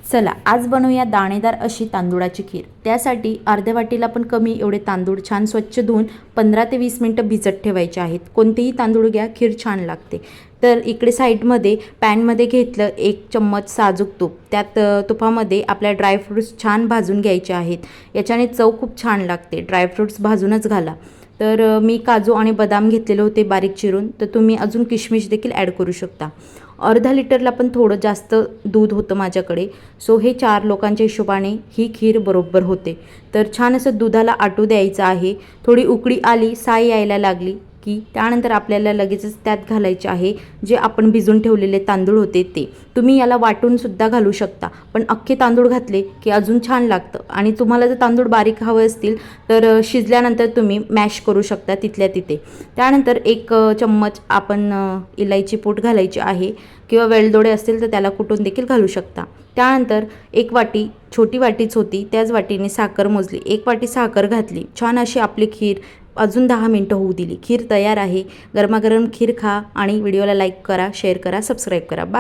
चला आज बनवूया दाणेदार अशी तांदूळाची खीर। त्यासाठी अर्ध्या वाटीला पण कमी एवढे तांदूळ छान स्वच्छ धुवून 15 ते 20 मिनिटं भिजत ठेवायचे आहेत। कोणतेही तांदूळ घ्या, खीर छान लागते। तर इकडे साईडमध्ये पॅनमध्ये घेतलं 1 चम्मच साजूक तूप। त्यात तुपामध्ये आपल्या ड्रायफ्रूट्स छान भाजून घ्यायचे आहेत। याच्याने चव खूप छान लागते, ड्रायफ्रूट्स भाजूनच घाला। तर मी काजू आणि बदाम घेतलेले होते बारीक चिरून, तर तुम्ही अजून किशमिश देखील ॲड करू शकता। अर्धा लिटरला पण थोडं जास्त दूध होतं माझ्याकडे, सो हे 4 लोकांच्या हिशोबाने ही खीर बरोबर होते। तर छान असं दुधाला आटू द्यायचं आहे। थोडी उकळी आली, साय यायला लागली की त्यानंतर आपल्याला लगेचच त्यात घालायचे आहे जे आपण भिजून ठेवलेले तांदूळ होते ते। तुम्ही याला वाटून सुद्धा घालू शकता, पण अख्खे तांदूळ घातले की अजून छान लागतं। आणि तुम्हाला जर तांदूळ बारीक हवे असतील तर शिजल्यानंतर तुम्ही मॅश करू शकता तिथल्या तिथे। त्यानंतर 1 चम्मच आपण इलायची पूड घालायची आहे, किंवा वेलदोडे असतील तर त्याला कुटून देखील घालू शकता। त्यानंतर 1 वाटी, छोटी वाटीच होती त्याच वाटीने साखर मोजली, 1 वाटी साखर घातली। छान अशी आपली खीर अजून 10 मिनिटं होऊ दिली। खीर तयार आहे। गरमागरम खीर खा आणि व्हिडिओला लाईक करा, शेअर करा, सबस्क्राईब करा। बाय।